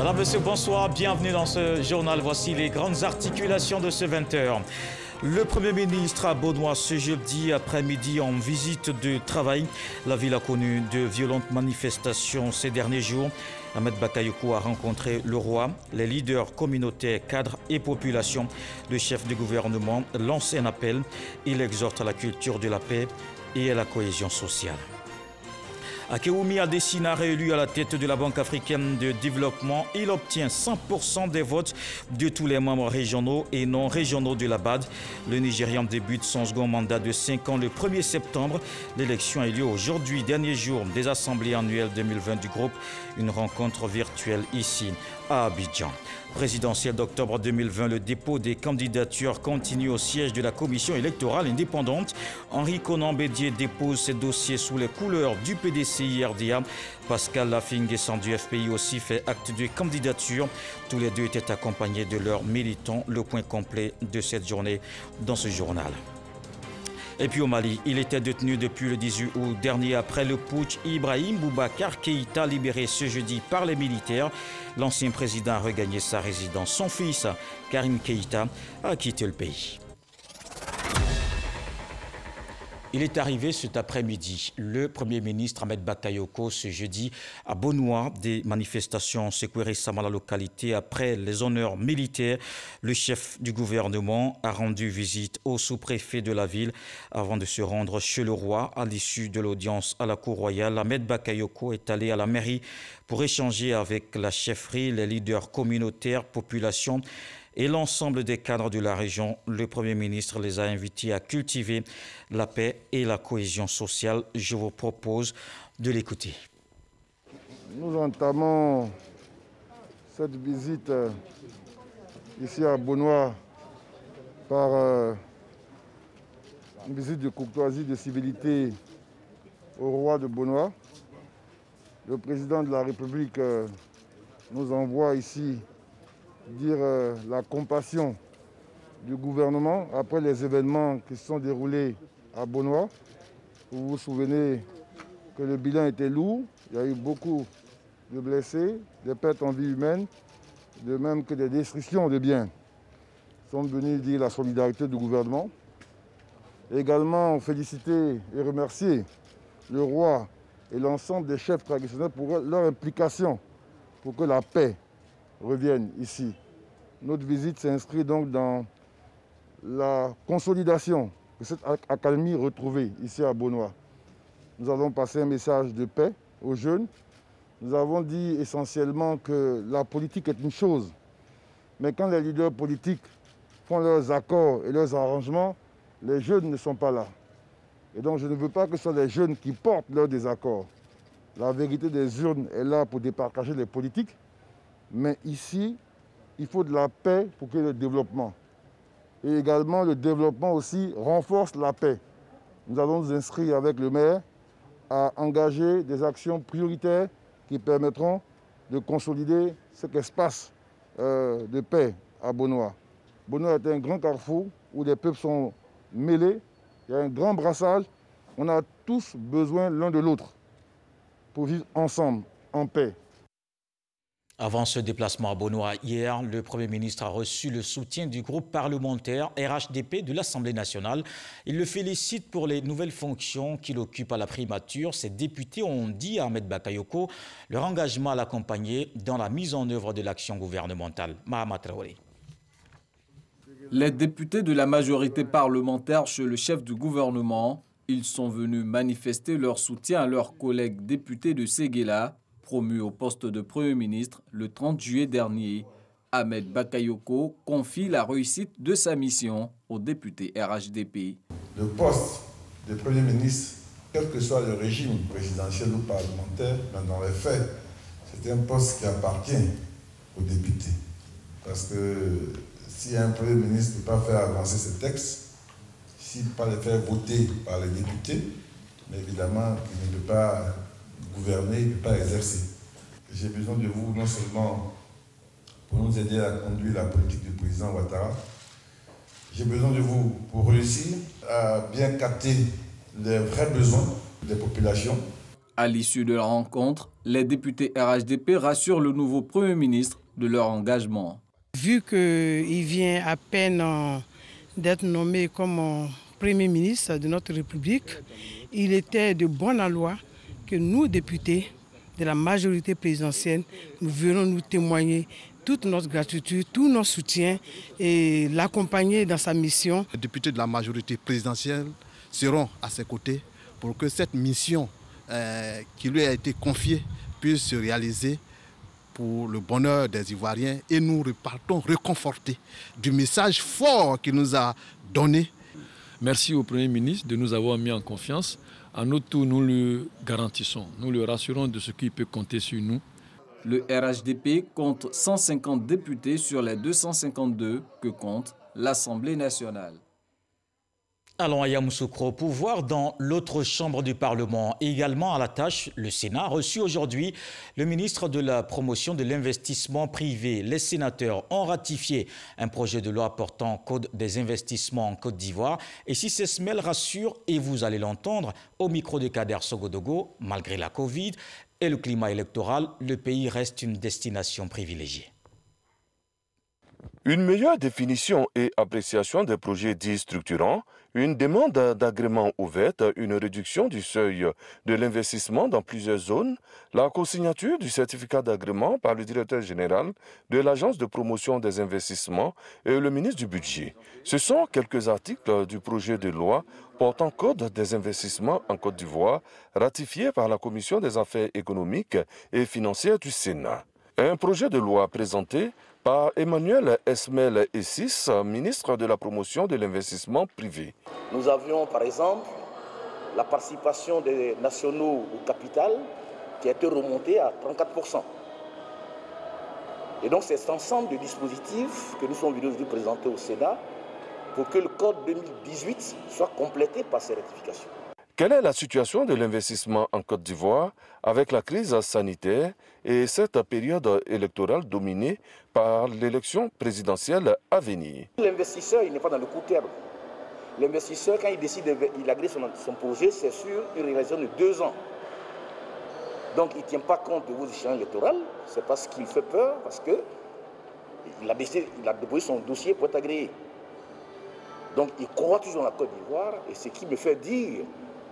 Madame, Monsieur, bonsoir, bienvenue dans ce journal. Voici les grandes articulations de ce 20h. Le Premier ministre à Beaunois ce jeudi après-midi en visite de travail. La ville a connu de violentes manifestations ces derniers jours. Ahmed Bakayoko a rencontré le roi, les leaders communautaires, cadres et populations. Le chef du gouvernement lance un appel. Il exhorte à la culture de la paix et à la cohésion sociale. Akeoumi Adesina, réélu à la tête de la Banque africaine de développement, il obtient 100% des votes de tous les membres régionaux et non régionaux de la BAD. Le Nigérian débute son second mandat de 5 ans le 1er septembre. L'élection a eu lieu aujourd'hui, dernier jour des assemblées annuelles 2020 du groupe. Une rencontre virtuelle ici à Abidjan. Présidentielle d'octobre 2020, le dépôt des candidatures continue au siège de la commission électorale indépendante. Henri Konan Bédié dépose ses dossiers sous les couleurs du PDCI-RDA. Pascal Lafingue-San du FPI aussi fait acte de candidature. Tous les deux étaient accompagnés de leurs militants. Le point complet de cette journée dans ce journal. Et puis au Mali, il était détenu depuis le 18 août dernier après le putsch. Ibrahim Boubacar Keïta, libéré ce jeudi par les militaires. L'ancien président a regagné sa résidence. Son fils, Karim Keïta, a quitté le pays. Il est arrivé cet après-midi. Le Premier ministre Ahmed Bakayoko ce jeudi à Beaunois. Des manifestations secouées récemment la localité après les honneurs militaires. Le chef du gouvernement a rendu visite au sous-préfet de la ville avant de se rendre chez le roi. À l'issue de l'audience à la cour royale, Ahmed Bakayoko est allé à la mairie pour échanger avec la chefferie, les leaders communautaires, population et l'ensemble des cadres de la région. Le Premier ministre les a invités à cultiver la paix et la cohésion sociale. Je vous propose de l'écouter. Nous entamons cette visite ici à Beaunois par une visite de courtoisie, de civilité au roi de Beaunois. Le président de la République nous envoie ici dire la compassion du gouvernement après les événements qui se sont déroulés à Beaunois. Vous vous souvenez que le bilan était lourd, il y a eu beaucoup de blessés, des pertes en vie humaine, de même que des destructions de biens. Nous sommes venus dire la solidarité du gouvernement. Également féliciter et remercier le roi et l'ensemble des chefs traditionnels pour leur implication pour que la paix reviennent ici. Notre visite s'inscrit donc dans la consolidation de cette accalmie retrouvée ici à Beaunois. Nous avons passé un message de paix aux jeunes. Nous avons dit essentiellement que la politique est une chose, mais quand les leaders politiques font leurs accords et leurs arrangements, les jeunes ne sont pas là. Et donc je ne veux pas que ce soit les jeunes qui portent leurs désaccords. La vérité des urnes est là pour départager les politiques. Mais ici, il faut de la paix pour qu'il y ait le développement. Et également, le développement aussi renforce la paix. Nous allons nous inscrire avec le maire à engager des actions prioritaires qui permettront de consolider cet espace de paix à Beaunois. Beaunois est un grand carrefour où les peuples sont mêlés. Il y a un grand brassage. On a tous besoin l'un de l'autre pour vivre ensemble, en paix. Avant ce déplacement à Beaunois, hier, le Premier ministre a reçu le soutien du groupe parlementaire RHDP de l'Assemblée nationale. Il le félicite pour les nouvelles fonctions qu'il occupe à la primature. Ces députés ont dit à Ahmed Bakayoko leur engagement à l'accompagner dans la mise en œuvre de l'action gouvernementale. Mahama Traoré. Les députés de la majorité parlementaire chez le chef du gouvernement, ils sont venus manifester leur soutien à leurs collègues députés de Séguéla, promu au poste de Premier ministre le 30 juillet dernier. Ahmed Bakayoko confie la réussite de sa mission au député RHDP. Le poste de Premier ministre, quel que soit le régime présidentiel ou parlementaire, dans les faits, c'est un poste qui appartient aux députés. Parce que si un Premier ministre ne peut pas faire avancer ses textes, s'il ne peut pas les faire voter par les députés, mais évidemment, il ne peut pas gouverner, il ne peut pas exercer. J'ai besoin de vous non seulement pour nous aider à conduire la politique du président Ouattara, j'ai besoin de vous pour réussir à bien capter les vrais besoins des populations. À l'issue de la rencontre, Les députés RHDP rassurent le nouveau Premier ministre de leur engagement. Vu qu'il vient à peine d'être nommé comme Premier ministre de notre République, il était de bonne loi que nous, députés de la majorité présidentielle, nous venons nous témoigner toute notre gratitude, tout notre soutien et l'accompagner dans sa mission. Les députés de la majorité présidentielle seront à ses côtés pour que cette mission qui lui a été confiée puisse se réaliser pour le bonheur des Ivoiriens, et nous repartons réconfortés du message fort qu'il nous a donné. Merci au Premier ministre de nous avoir mis en confiance. À notre tour, nous le garantissons, nous le rassurons de ce qu'il peut compter sur nous. Le RHDP compte 150 députés sur les 252 que compte l'Assemblée nationale. Allons à Yamoussoukro pour voir dans l'autre chambre du Parlement. Et également à la tâche, le Sénat a reçu aujourd'hui le ministre de la promotion de l'investissement privé. Les sénateurs ont ratifié un projet de loi portant code des investissements en Côte d'Ivoire. Et si ces semelles rassurent, et vous allez l'entendre au micro de Kader Sogodogo, malgré la Covid et le climat électoral, le pays reste une destination privilégiée. Une meilleure définition et appréciation des projets dits structurants, une demande d'agrément ouverte, une réduction du seuil de l'investissement dans plusieurs zones, la consignature du certificat d'agrément par le directeur général de l'Agence de promotion des investissements et le ministre du Budget. Ce sont quelques articles du projet de loi portant code des investissements en Côte d'Ivoire, ratifié par la Commission des affaires économiques et financières du Sénat. Un projet de loi présenté par Emmanuel Esmel Essis, ministre de la promotion de l'investissement privé. Nous avions par exemple la participation des nationaux au capital qui a été remontée à 34%. Et donc c'est cet ensemble de dispositifs que nous sommes venus de présenter au Sénat pour que le code 2018 soit complété par ces rectifications. Quelle est la situation de l'investissement en Côte d'Ivoire avec la crise sanitaire et cette période électorale dominée par l'élection présidentielle à venir? L'investisseur, il n'est pas dans le court terme. L'investisseur, quand il décide d'agréer son projet, c'est sur une réalisation de 2 ans. Donc il ne tient pas compte de vos échéances électorales, c'est parce qu'il fait peur, parce qu'il a déposé son dossier pour être agréé. Donc il croit toujours dans la Côte d'Ivoire, et ce qui me fait dire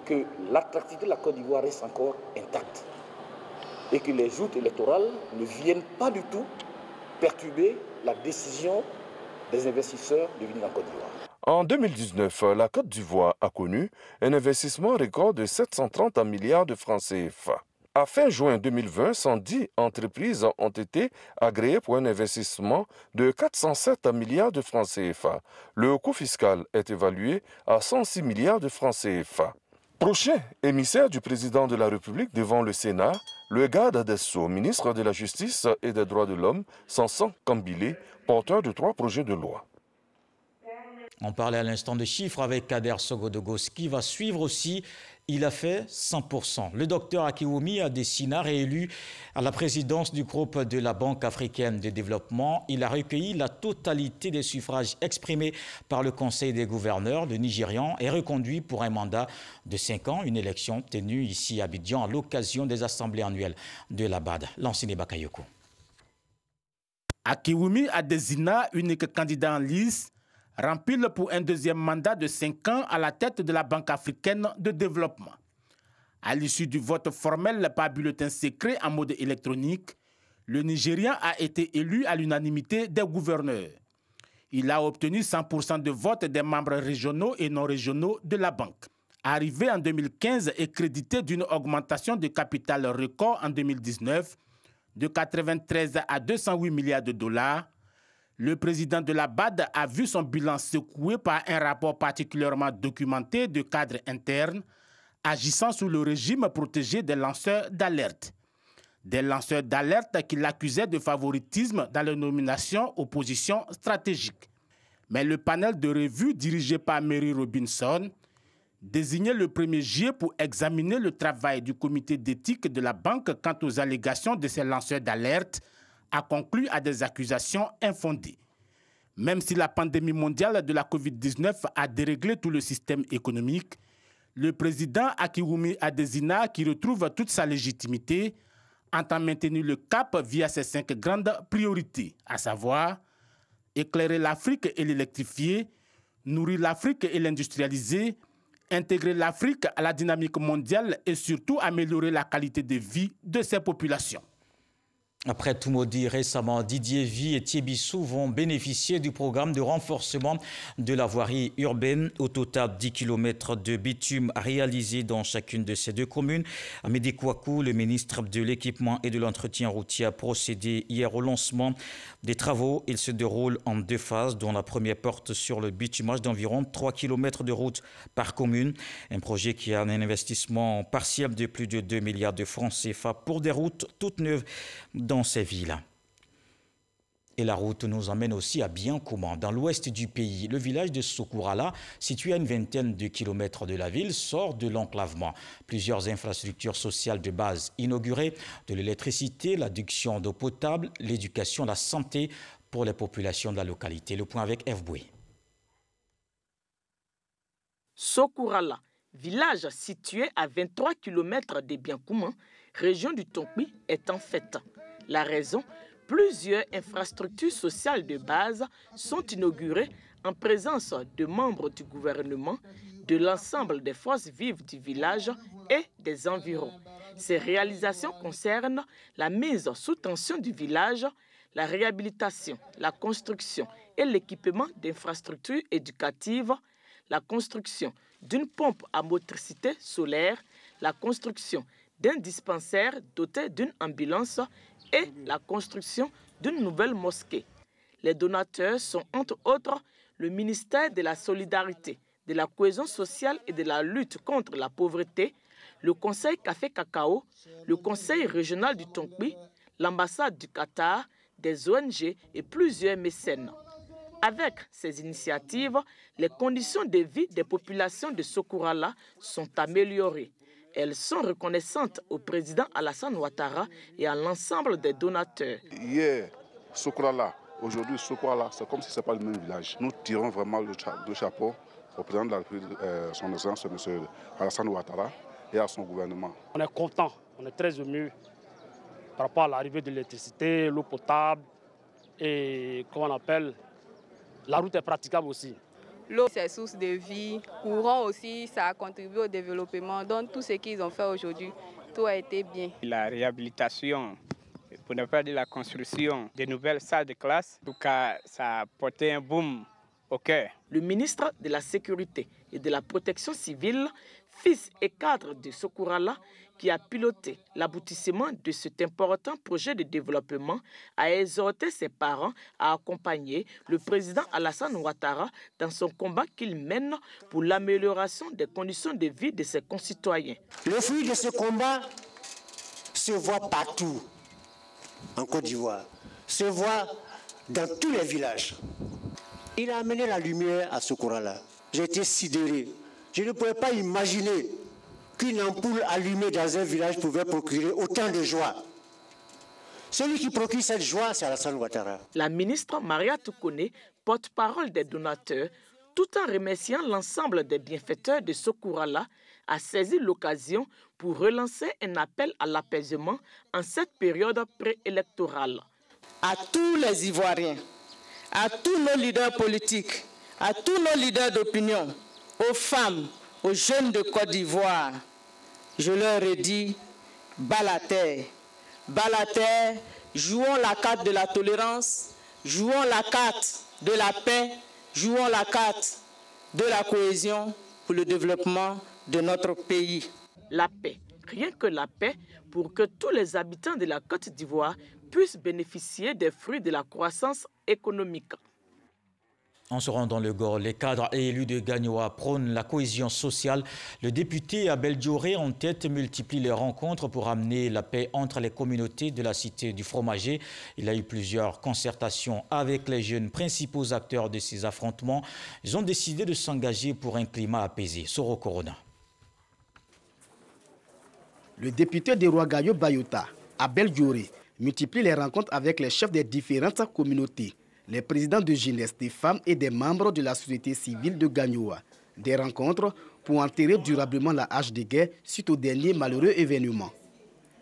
que l'attractivité de la Côte d'Ivoire reste encore intacte et que les joutes électorales ne viennent pas du tout perturber la décision des investisseurs de venir en Côte d'Ivoire. En 2019, la Côte d'Ivoire a connu un investissement record de 730 milliards de francs CFA. À fin juin 2020, 110 entreprises ont été agréées pour un investissement de 407 milliards de francs CFA. Le coût fiscal est évalué à 106 milliards de francs CFA. Prochain émissaire du président de la République devant le Sénat, le garde des Sceaux, ministre de la Justice et des Droits de l'Homme, Sanson Kambile, porteur de 3 projets de loi. On parlait à l'instant de chiffres avec Kader Sogodogo. Ce qui va suivre aussi, il a fait 100%. Le docteur Akiwumi Adesina, réélu à la présidence du groupe de la Banque africaine de développement, il a recueilli la totalité des suffrages exprimés par le Conseil des gouverneurs, le Nigérian, et reconduit pour un mandat de 5 ans, une élection tenue ici à Abidjan à l'occasion des assemblées annuelles de la BAD. L'ancien Bakayoko. Akiwumi Adesina, unique candidat en lice, rempile pour un deuxième mandat de 5 ans à la tête de la Banque africaine de développement. À l'issue du vote formel par bulletin secret en mode électronique, le Nigérian a été élu à l'unanimité des gouverneurs. Il a obtenu 100% de vote des membres régionaux et non régionaux de la banque. Arrivé en 2015 et crédité d'une augmentation de capital record en 2019 de 93 à 208 milliards de dollars, le président de la BAD a vu son bilan secoué par un rapport particulièrement documenté de cadres internes agissant sous le régime protégé des lanceurs d'alerte. Des lanceurs d'alerte qui l'accusaient de favoritisme dans les nominations aux positions stratégiques. Mais le panel de revue dirigé par Mary Robinson, désigné le 1er juillet pour examiner le travail du comité d'éthique de la banque quant aux allégations de ces lanceurs d'alerte, a conclu à des accusations infondées. Même si la pandémie mondiale de la Covid-19 a déréglé tout le système économique, le président Akiwumi Adesina, qui retrouve toute sa légitimité, entend maintenir le cap via ses 5 grandes priorités, à savoir éclairer l'Afrique et l'électrifier, nourrir l'Afrique et l'industrialiser, intégrer l'Afrique à la dynamique mondiale et surtout améliorer la qualité de vie de ses populations. Après Toumoudi, récemment, Didier Vie et Thiébissou vont bénéficier du programme de renforcement de la voirie urbaine. Au total, 10 km de bitume réalisés dans chacune de ces 2 communes. Amédée Kouakou, le ministre de l'Équipement et de l'Entretien routier, a procédé hier au lancement des travaux. Ils se déroulent en 2 phases, dont la première porte sur le bitumage d'environ 3 km de route par commune. Un projet qui a un investissement partiel de plus de 2 milliards de francs CFA pour des routes toutes neuves dans ces villes. Et la route nous emmène aussi à Biancouma, dans l'ouest du pays. Le village de Sokourala, situé à une vingtaine de kilomètres de la ville, sort de l'enclavement. Plusieurs infrastructures sociales de base inaugurées, de l'électricité, l'adduction d'eau potable, l'éducation, la santé pour les populations de la localité. Le point avec F. Boué. Sokourala, village situé à 23 km de Biancouma, région du Tonkpi, est en fête. La raison, plusieurs infrastructures sociales de base sont inaugurées en présence de membres du gouvernement, de l'ensemble des forces vives du village et des environs. Ces réalisations concernent la mise sous tension du village, la réhabilitation, la construction et l'équipement d'infrastructures éducatives, la construction d'une pompe à motricité solaire, la construction d'un dispensaire doté d'une ambulance et la construction d'une nouvelle mosquée. Les donateurs sont entre autres le ministère de la Solidarité, de la Cohésion sociale et de la lutte contre la pauvreté, le Conseil Café Cacao, le Conseil régional du Tonkpi, l'ambassade du Qatar, des ONG et plusieurs mécènes. Avec ces initiatives, les conditions de vie des populations de Sokourala sont améliorées. Elles sont reconnaissantes au président Alassane Ouattara et à l'ensemble des donateurs. Hier, Sokourala, aujourd'hui Sokourala, c'est comme si ce n'était pas le même village. Nous tirons vraiment le chapeau au président de la République, son excellence, M. Alassane Ouattara, et à son gouvernement. On est content, on est très ému par rapport à l'arrivée de l'électricité, l'eau potable et, comment on appelle, la route est praticable aussi. L'eau, c'est source de vie. Courant aussi, ça a contribué au développement. Donc tout ce qu'ils ont fait aujourd'hui, tout a été bien. La réhabilitation, pour ne pas dire la construction de nouvelles salles de classe, en tout cas, ça a porté un boom au cœur. Le ministre de la Sécurité et de la Protection civile, fils et cadre de Sokourala, qui a piloté l'aboutissement de cet important projet de développement, a exhorté ses parents à accompagner le président Alassane Ouattara dans son combat qu'il mène pour l'amélioration des conditions de vie de ses concitoyens. Le fruit de ce combat se voit partout en Côte d'Ivoire, se voit dans tous les villages. Il a amené la lumière à Sokourala. J'ai été sidéré. Je ne pouvais pas imaginer qu'une ampoule allumée dans un village pouvait procurer autant de joie. Celui qui procure cette joie, c'est Alassane Ouattara. La ministre Maria Toukone, porte-parole des donateurs, tout en remerciant l'ensemble des bienfaiteurs de Sokourala, a saisi l'occasion pour relancer un appel à l'apaisement en cette période préélectorale. À tous les Ivoiriens, à tous nos leaders politiques, à tous nos leaders d'opinion, aux femmes, aux jeunes de Côte d'Ivoire, je leur ai dit, bas la terre, jouons la carte de la tolérance, jouons la carte de la paix, jouons la carte de la cohésion pour le développement de notre pays. La paix, rien que la paix, pour que tous les habitants de la Côte d'Ivoire puissent bénéficier des fruits de la croissance économique. En se rendant le Gor, les cadres et élus de Gagnoa prônent la cohésion sociale. Le député Abel Dioré en tête multiplie les rencontres pour amener la paix entre les communautés de la cité du Fromager. Il a eu plusieurs concertations avec les jeunes principaux acteurs de ces affrontements. Ils ont décidé de s'engager pour un climat apaisé. Soro Corona. Le député de Rouagayo Bayota, Abel Dioré, multiplie les rencontres avec les chefs des différentes communautés, les présidents de jeunesse, des femmes et des membres de la société civile de Gagnoa. Des rencontres pour enterrer durablement la hache de guerre suite au dernier malheureux événement.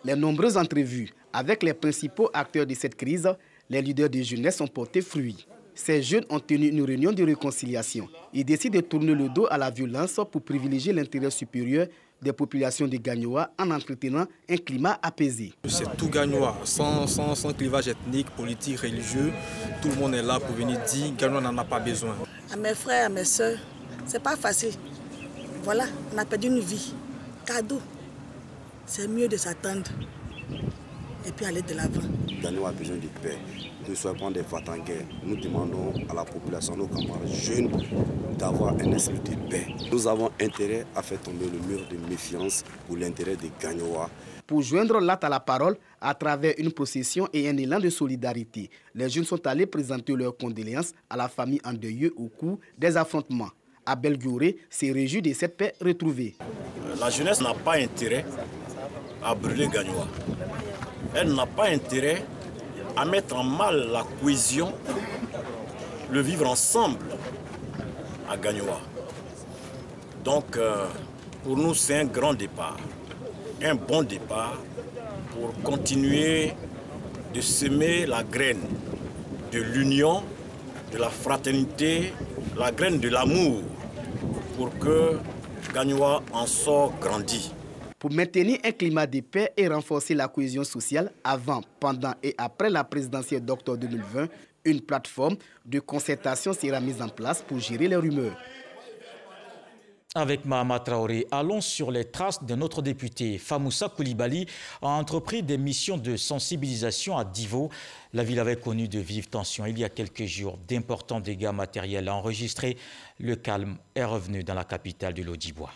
Les nombreuses entrevues avec les principaux acteurs de cette crise, les leaders de jeunesse ont porté fruit. Ces jeunes ont tenu une réunion de réconciliation. Ils décident de tourner le dos à la violence pour privilégier l'intérêt supérieur des populations de Gagnoa en entretenant un climat apaisé. C'est tout Gagnoa, sans clivage ethnique, politique, religieux. Tout le monde est là pour venir dire Gagnoa n'en a pas besoin. À mes frères, à mes soeurs, c'est pas facile. Voilà, on a perdu une vie. Cadeau. C'est mieux de s'attendre et puis aller de l'avant. Gagnoa a besoin de paix. Ne soyons pas des va-t-en-guerre. Nous demandons à la population, nos camarades jeunes, d'avoir un esprit de paix. Nous avons intérêt à faire tomber le mur de méfiance pour l'intérêt des Gagnoa. Pour joindre l'acte à la parole, à travers une procession et un élan de solidarité, les jeunes sont allés présenter leurs condoléances à la famille endeuillée au cours des affrontements. Abel Gyoré s'est réjoui de cette paix retrouvée. La jeunesse n'a pas intérêt à brûler Gagnoa. Elle n'a pas intérêt à mettre en mal la cohésion, le vivre ensemble à Gagnoa. Donc, pour nous, c'est un grand départ, un bon départ pour continuer de semer la graine de l'union, de la fraternité, la graine de l'amour, pour que Gagnoa en sorte grandi. Pour maintenir un climat de paix et renforcer la cohésion sociale avant, pendant et après la présidentielle d'octobre 2020, une plateforme de concertation sera mise en place pour gérer les rumeurs. Avec Mahama Traoré, allons sur les traces de notre député. Famoussa Koulibaly a entrepris des missions de sensibilisation à Divo. La ville avait connu de vives tensions il y a quelques jours. D'importants dégâts matériels enregistrés. Le calme est revenu dans la capitale du Lodjibois.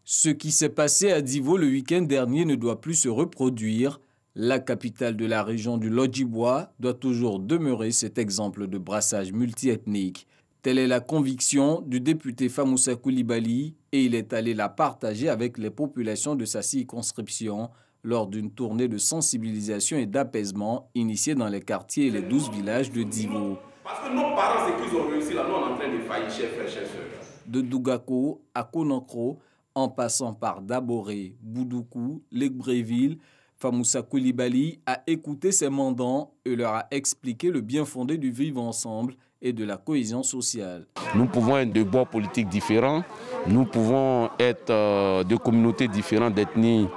Ce qui s'est passé à Divo le week-end dernier ne doit plus se reproduire. La capitale de la région du Lodjibois doit toujours demeurer cet exemple de brassage multiethnique. Telle est la conviction du député Famoussa Koulibaly et il est allé la partager avec les populations de sa circonscription lors d'une tournée de sensibilisation et d'apaisement initiée dans les quartiers et les 12 villages de Divo. Parce que nos parents, c'est qu'ils ont réussi là, nous on est en train de faillir, chers frères, chers sœurs. De Dougako à Konokro, en passant par Daboré, Boudoukou, Legbréville, Famoussa Koulibaly a écouté ses mandants et leur a expliqué le bien fondé du vivre ensemble et de la cohésion sociale. Nous pouvons être de bords politiques différents, nous pouvons être de communautés différentes, d'ethnies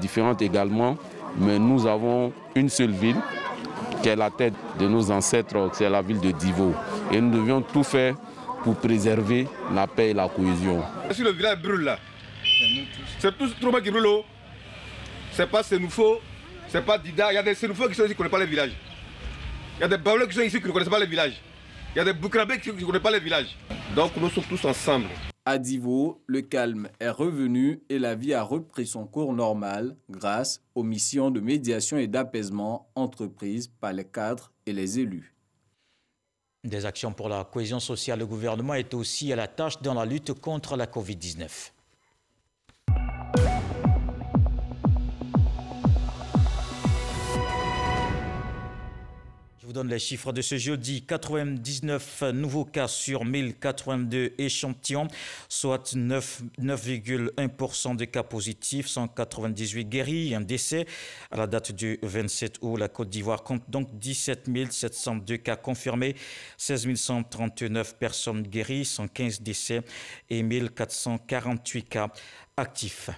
différentes également, mais nous avons une seule ville qui est la tête de nos ancêtres, c'est la ville de Divo. Et nous devions tout faire pour préserver la paix et la cohésion. Si le village brûle là, c'est tout le monde qui brûle. C'est pas Sénoufo, c'est pas Dida. Il y a des Sénoufos qui sont ici qui ne connaissent pas les villages. Il y a des Baoulés qui sont ici qui ne connaissent pas les villages. Il y a des Boukrabés qui ne connaissent pas les villages. Donc nous sommes tous ensemble. À Divo, le calme est revenu et la vie a repris son cours normal grâce aux missions de médiation et d'apaisement entreprises par les cadres et les élus. Des actions pour la cohésion sociale, le gouvernement est aussi à la tâche dans la lutte contre la Covid-19. Je vous donne les chiffres de ce jeudi. 99 nouveaux cas sur 1082 échantillons, soit 9,1% de cas positifs, 198 guéris, un décès. À la date du 27 août, la Côte d'Ivoire compte donc 17 702 cas confirmés, 16 139 personnes guéries, 115 décès et 1448 cas actifs.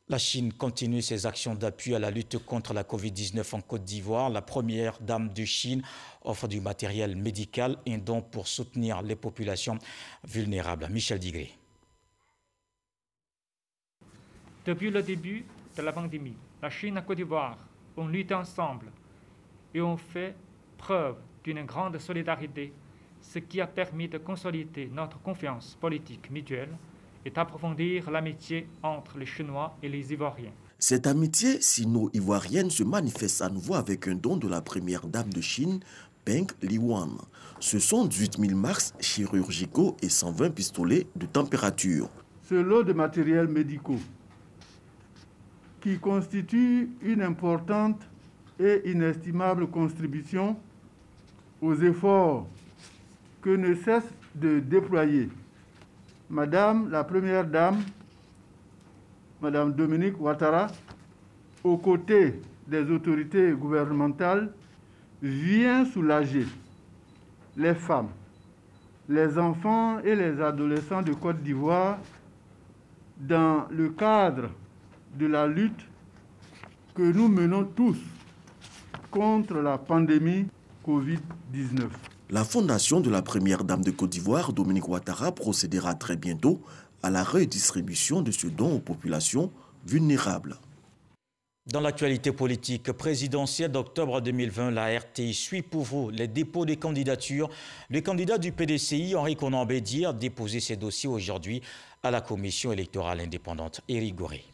La Chine continue ses actions d'appui à la lutte contre la Covid-19 en Côte d'Ivoire. La première dame de Chine offre du matériel médical et un don pour soutenir les populations vulnérables. Michel Digré. Depuis le début de la pandémie, la Chine et la Côte d'Ivoire ont lutté ensemble et ont fait preuve d'une grande solidarité, ce qui a permis de consolider notre confiance politique mutuelle et d'approfondir l'amitié entre les Chinois et les Ivoiriens. Cette amitié sino-ivoirienne se manifeste à nouveau avec un don de la première dame de Chine, Peng Liwan. Ce sont 18 000 masques chirurgicaux et 120 pistolets de température. Ce lot de matériels médicaux qui constitue une importante et inestimable contribution aux efforts que ne cesse de déployer Madame la Première Dame Mme Dominique Ouattara, aux côtés des autorités gouvernementales, vient soulager les femmes, les enfants et les adolescents de Côte d'Ivoire dans le cadre de la lutte que nous menons tous contre la pandémie Covid-19. La fondation de la première dame de Côte d'Ivoire, Dominique Ouattara, procédera très bientôt à la redistribution de ce don aux populations vulnérables. Dans l'actualité politique présidentielle d'octobre 2020, la RTI suit pour vous les dépôts des candidatures. Le candidat du PDCI, Henri Konan Bédié, a déposé ses dossiers aujourd'hui à la commission électorale indépendante. Éric Goré.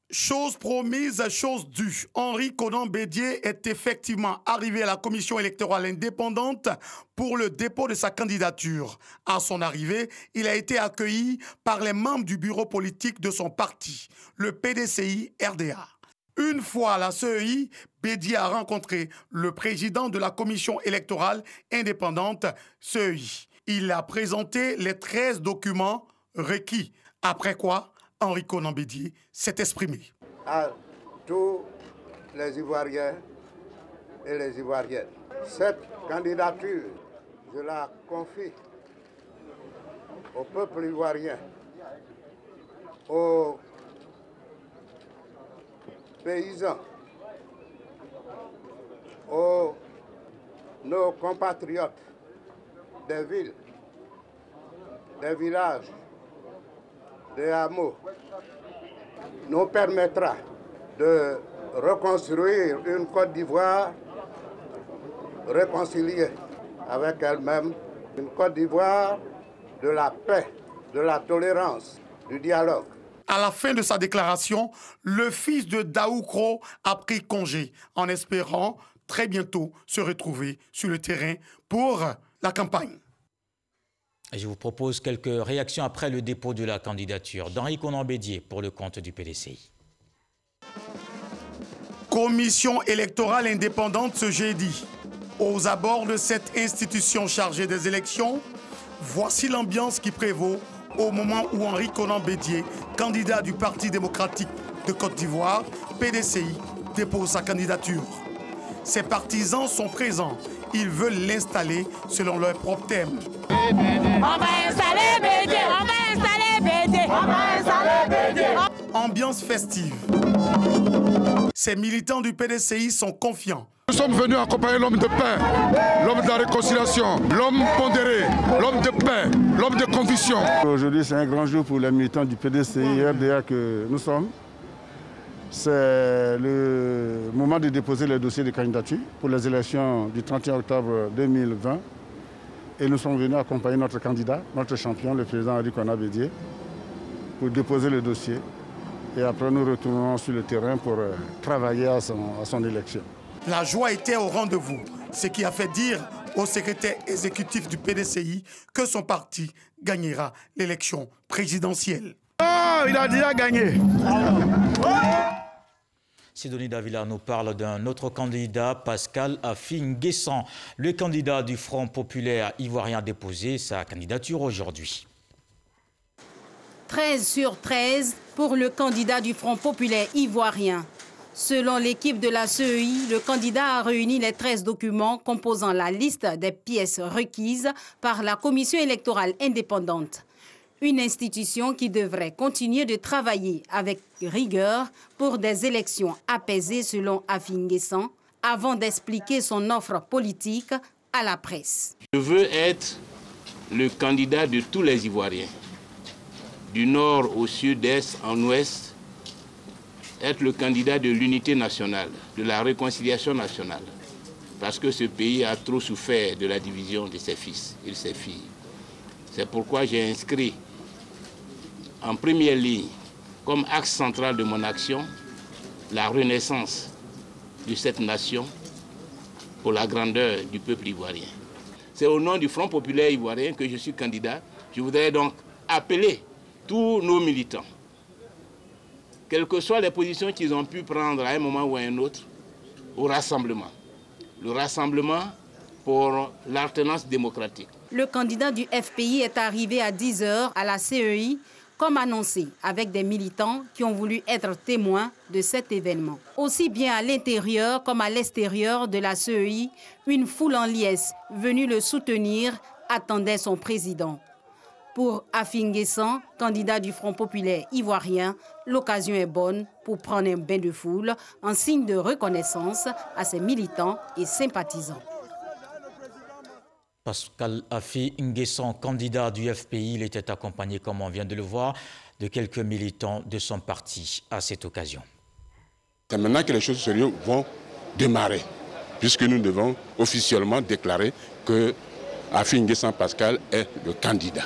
Chose promise, chose due. Henri Konan Bédié est effectivement arrivé à la commission électorale indépendante pour le dépôt de sa candidature. À son arrivée, il a été accueilli par les membres du bureau politique de son parti, le PDCI-RDA. Une fois à la CEI, Bédié a rencontré le président de la commission électorale indépendante, CEI. Il a présenté les 13 documents requis. Après quoi, Henri Konan Bédié s'est exprimé. À tous les Ivoiriens et les Ivoiriennes, cette candidature, je la confie au peuple ivoirien, aux paysans, aux nos compatriotes des villes, des villages, des hameaux, nous permettra de reconstruire une Côte d'Ivoire réconciliée avec elle-même, une Côte d'Ivoire de la paix, de la tolérance, du dialogue. À la fin de sa déclaration, le fils de Daoukro a pris congé en espérant très bientôt se retrouver sur le terrain pour la campagne. Je vous propose quelques réactions après le dépôt de la candidature d'Henri Konan Bédié pour le compte du PDCI. Commission électorale indépendante ce jeudi. Aux abords de cette institution chargée des élections, voici l'ambiance qui prévaut au moment où Henri Konan Bédié, candidat du Parti démocratique de Côte d'Ivoire, PDCI, dépose sa candidature. Ses partisans sont présents. Ils veulent l'installer selon leur propre thème. On va installer Bédié, on va installer Bédié, on va installer Bédié. Ambiance festive. Ces militants du PDCI sont confiants. Nous sommes venus accompagner l'homme de paix, l'homme de la réconciliation, l'homme pondéré, l'homme de paix, l'homme de conviction. Aujourd'hui, c'est un grand jour pour les militants du PDCI RDA que nous sommes. C'est le moment de déposer les dossiers de candidature pour les élections du 31 octobre 2020. Et nous sommes venus accompagner notre candidat, notre champion, le président Henri Konan Bédié, pour déposer le dossier. Et après, nous retournons sur le terrain pour travailler à son élection. La joie était au rendez-vous, ce qui a fait dire au secrétaire exécutif du PDCI que son parti gagnera l'élection présidentielle. Oh, il a déjà gagné. Sidonie Davila nous parle d'un autre candidat, Pascal Affi-N'Guessan. Le candidat du Front populaire ivoirien a déposé sa candidature aujourd'hui. 13 sur 13 pour le candidat du Front populaire ivoirien. Selon l'équipe de la CEI, le candidat a réuni les 13 documents composant la liste des pièces requises par la commission électorale indépendante. Une institution qui devrait continuer de travailler avec rigueur pour des élections apaisées selon Affi-N'Guessan, avant d'expliquer son offre politique à la presse. Je veux être le candidat de tous les Ivoiriens, du nord au sud-est, en ouest, être le candidat de l'unité nationale, de la réconciliation nationale, parce que ce pays a trop souffert de la division de ses fils et de ses filles. C'est pourquoi j'ai inscrit en première ligne, comme axe central de mon action, la renaissance de cette nation pour la grandeur du peuple ivoirien. C'est au nom du Front populaire ivoirien que je suis candidat. Je voudrais donc appeler tous nos militants, quelles que soient les positions qu'ils ont pu prendre à un moment ou à un autre, au rassemblement. Le rassemblement pour l'alternance démocratique. Le candidat du FPI est arrivé à 10 h à la CEI comme annoncé, avec des militants qui ont voulu être témoins de cet événement. Aussi bien à l'intérieur comme à l'extérieur de la CEI, une foule en liesse venue le soutenir attendait son président. Pour Afi N'Guessan, candidat du Front populaire ivoirien, l'occasion est bonne pour prendre un bain de foule en signe de reconnaissance à ses militants et sympathisants. Pascal Afi N'Guessan, candidat du FPI, il était accompagné, comme on vient de le voir, de quelques militants de son parti à cette occasion. C'est maintenant que les choses sérieuses vont démarrer, puisque nous devons officiellement déclarer que Afi N'Guessan Pascal est le candidat.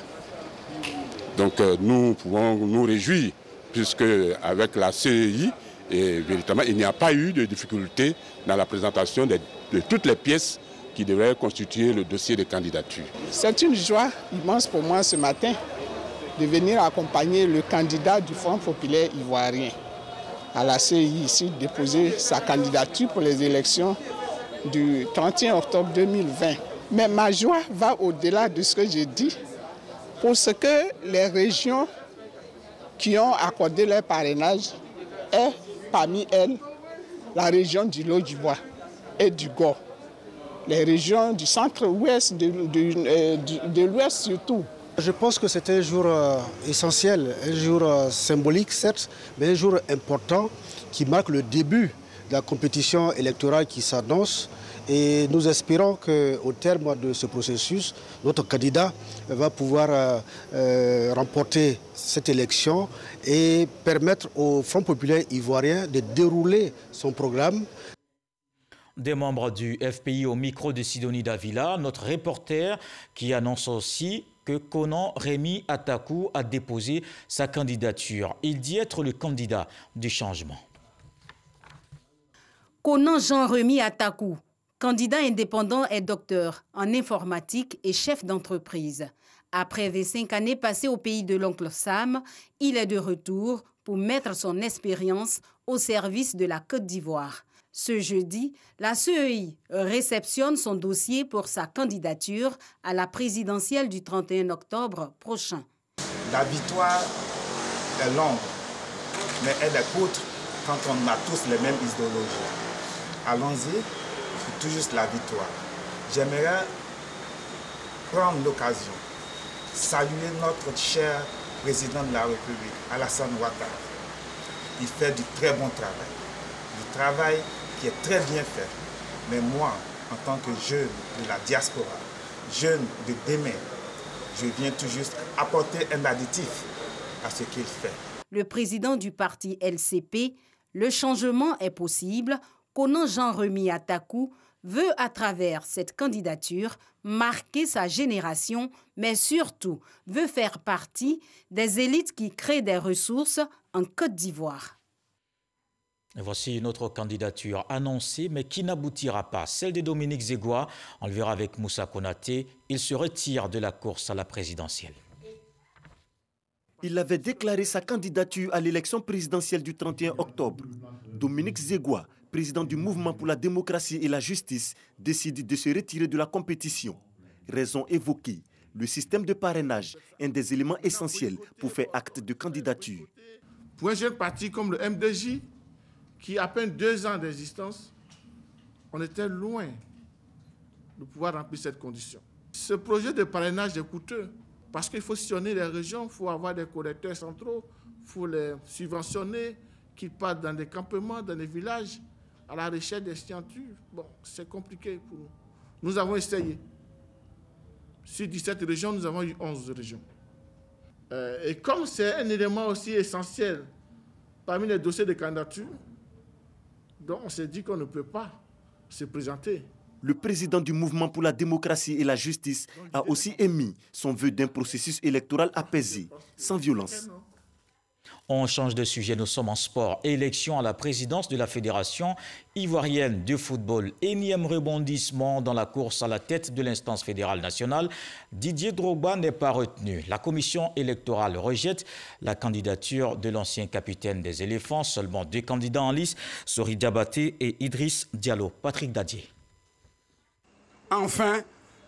Donc nous pouvons nous réjouir, puisque avec la CEI, véritablement, il n'y a pas eu de difficulté dans la présentation de toutes les pièces qui devraient constituer le dossier de candidature. C'est une joie immense pour moi ce matin de venir accompagner le candidat du Front populaire ivoirien à la CEI ici, déposer sa candidature pour les élections du 31 octobre 2020. Mais ma joie va au-delà de ce que j'ai dit, parce que les régions qui ont accordé leur parrainage est parmi elles la région du Lot-d'Ivoire et du Gord. Les régions du centre-ouest, de l'ouest surtout. Je pense que c'est un jour essentiel, un jour symbolique certes, mais un jour important qui marque le début de la compétition électorale qui s'annonce. Et nous espérons qu'au terme de ce processus, notre candidat va pouvoir remporter cette élection et permettre au Front populaire ivoirien de dérouler son programme. Des membres du FPI au micro de Sidonie Davila, notre reporter qui annonce aussi que Konan Rémy Atakou a déposé sa candidature. Il dit être le candidat du changement. Konan Jean-Rémy Atakou, candidat indépendant, est docteur en informatique et chef d'entreprise. Après 25 années passées au pays de l'oncle Sam, il est de retour pour mettre son expérience au service de la Côte d'Ivoire. Ce jeudi, la CEI réceptionne son dossier pour sa candidature à la présidentielle du 31 octobre prochain. La victoire est longue, mais elle est courte quand on a tous les mêmes idéologies. Allons-y pour tout juste la victoire. J'aimerais prendre l'occasion de saluer notre cher président de la République, Alassane Ouattara. Il fait du très bon travail qui est très bien fait. Mais moi, en tant que jeune de la diaspora, jeune de demain, je viens tout juste apporter un additif à ce qu'il fait. Le président du parti LCP, le changement est possible. Konan Jean-Rémy Atakou veut, à travers cette candidature, marquer sa génération, mais surtout veut faire partie des élites qui créent des ressources en Côte d'Ivoire. Voici notre candidature annoncée, mais qui n'aboutira pas. Celle de Dominique Zegua, on le verra avec Moussa Konaté, il se retire de la course à la présidentielle. Il avait déclaré sa candidature à l'élection présidentielle du 31 octobre. Dominique Zegua, président du Mouvement pour la démocratie et la justice, décide de se retirer de la compétition. Raison évoquée, le système de parrainage, un des éléments essentiels pour faire acte de candidature. Pour un jeune parti comme le MDJ, qui a à peine 2 ans d'existence, on était loin de pouvoir remplir cette condition. Ce projet de parrainage est coûteux parce qu'il faut sillonner les régions, il faut avoir des collecteurs centraux, il faut les subventionner, qu'ils partent dans des campements, dans des villages, à la recherche des signatures. Bon, c'est compliqué pour nous. Nous avons essayé. Sur 17 régions, nous avons eu 11 régions. Et comme c'est un élément aussi essentiel parmi les dossiers de candidature, donc on s'est dit qu'on ne peut pas se présenter. Le président du Mouvement pour la démocratie et la justice a aussi émis son vœu d'un processus électoral apaisé, sans violence. On change de sujet, nous sommes en sport. Élection à la présidence de la Fédération ivoirienne de football. Énième rebondissement dans la course à la tête de l'instance fédérale nationale. Didier Drogba n'est pas retenu. La commission électorale rejette la candidature de l'ancien capitaine des éléphants. Seulement 2 candidats en lice, Sori Diabaté et Idriss Diallo. Patrick Dadier. Enfin,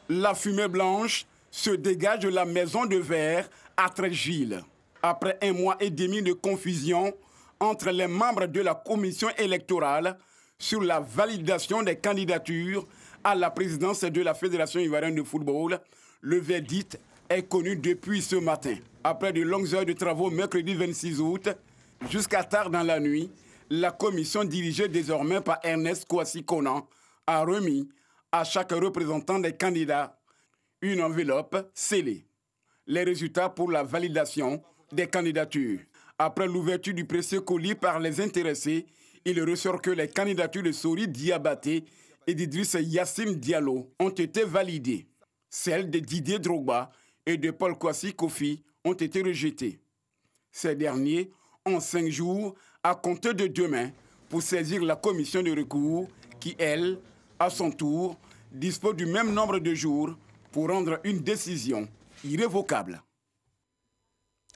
la fumée blanche se dégage de la maison de verre à Tréville. Après 1 mois et demi de confusion entre les membres de la commission électorale sur la validation des candidatures à la présidence de la Fédération ivoirienne de football, le verdict est connu depuis ce matin. Après de longues heures de travaux mercredi 26 août, jusqu'à tard dans la nuit, la commission dirigée désormais par Ernest Kouassi Konan a remis à chaque représentant des candidats une enveloppe scellée. Les résultats pour la validation des candidatures. Après l'ouverture du précieux colis par les intéressés, il ressort que les candidatures de Sori Diabaté et d'Idriss Yassine Diallo ont été validées. Celles de Didier Drogba et de Paul Kouassi Kofi ont été rejetées. Ces derniers ont 5 jours à compter de demain pour saisir la commission de recours qui, elle, à son tour, dispose du même nombre de jours pour rendre une décision irrévocable.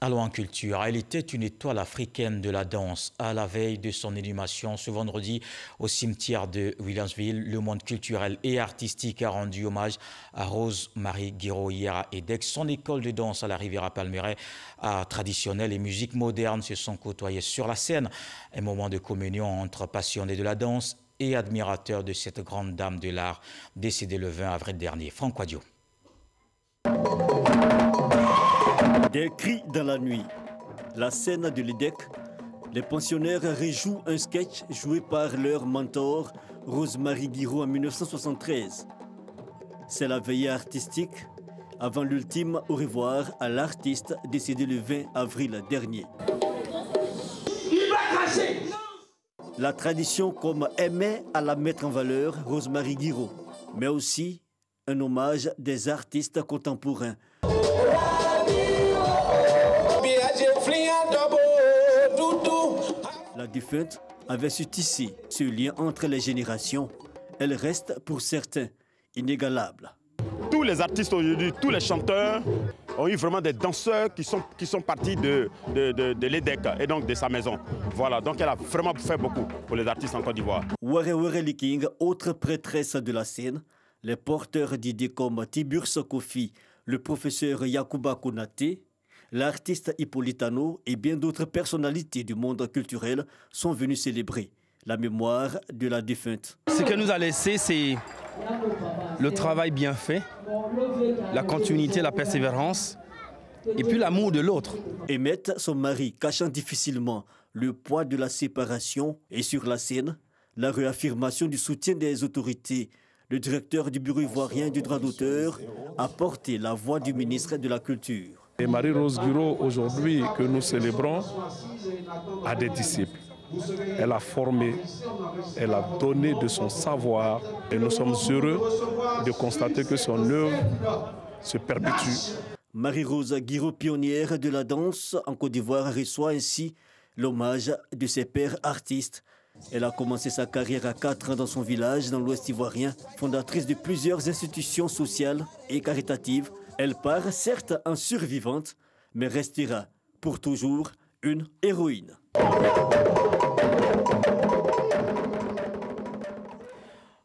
Allons en culture. Elle était une étoile africaine de la danse. À la veille de son inhumation ce vendredi au cimetière de Williamsville, le monde culturel et artistique a rendu hommage à Rose-Marie Guiraud hier à Edex. Son école de danse à la Riviera Palmeraie, art traditionnel et musique moderne se sont côtoyés sur la scène. Un moment de communion entre passionnés de la danse et admirateurs de cette grande dame de l'art décédée le 20 avril dernier. Franck Wadio. Des cris dans la nuit. La scène de l'EDEC, les pensionnaires rejouent un sketch joué par leur mentor, Rose-Marie Guiraud, en 1973. C'est la veillée artistique avant l'ultime au revoir à l'artiste décédé le 20 avril dernier. Il va cracher! La tradition comme aimait à la mettre en valeur, Rose-Marie Guiraud, mais aussi un hommage des artistes contemporains. La défunte avait su tisser ce lien entre les générations. Elle reste pour certains inégalable. Tous les artistes aujourd'hui, tous les chanteurs ont eu vraiment des danseurs qui sont partis de l'EDEC et donc de sa maison. Voilà, donc elle a vraiment fait beaucoup pour les artistes en Côte d'Ivoire. Were Were Liking, autre prêtresse de la scène, les porteurs d'idées comme Tiburce Kofi, le professeur Yacouba Konaté, l'artiste Hippolytano et bien d'autres personnalités du monde culturel sont venus célébrer la mémoire de la défunte. Ce qu'elle nous a laissé, c'est le travail bien fait, la continuité, la persévérance et puis l'amour de l'autre. Emmett, son mari, cachant difficilement le poids de la séparation, et sur la scène, la réaffirmation du soutien des autorités. Le directeur du Bureau ivoirien du droit d'auteur a porté la voix du ministre de la Culture. Et Marie-Rose Guiraud, aujourd'hui, que nous célébrons, a des disciples. Elle a formé, elle a donné de son savoir et nous sommes heureux de constater que son œuvre se perpétue. Marie-Rose Guiraud, pionnière de la danse en Côte d'Ivoire, reçoit ainsi l'hommage de ses pères artistes. Elle a commencé sa carrière à 4 ans dans son village, dans l'Ouest ivoirien, fondatrice de plusieurs institutions sociales et caritatives. Elle part certes en survivante, mais restera pour toujours une héroïne.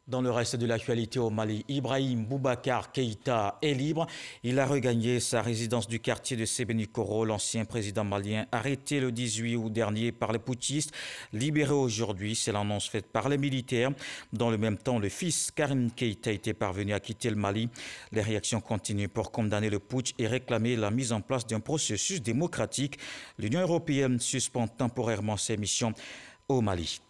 Dans le reste de l'actualité au Mali, Ibrahim Boubacar Keïta est libre. Il a regagné sa résidence du quartier de Sébenikoro. L'ancien président malien, arrêté le 18 août dernier par les putschistes, libéré aujourd'hui. C'est l'annonce faite par les militaires. Dans le même temps, le fils Karim Keïta était parvenu à quitter le Mali. Les réactions continuent pour condamner le putsch et réclamer la mise en place d'un processus démocratique. L'Union européenne suspend temporairement ses missions au Mali.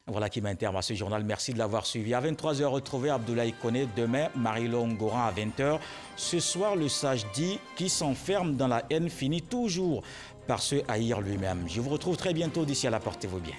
Voilà qui met un terme à ce journal. Merci de l'avoir suivi. À 23h, retrouvez Abdoulaye Koné. Demain, Marie-Laure Ngoran à 20h. Ce soir, le sage dit qui s'enferme dans la haine finit toujours par se haïr lui-même. Je vous retrouve très bientôt. D'ici là, portez-vous bien.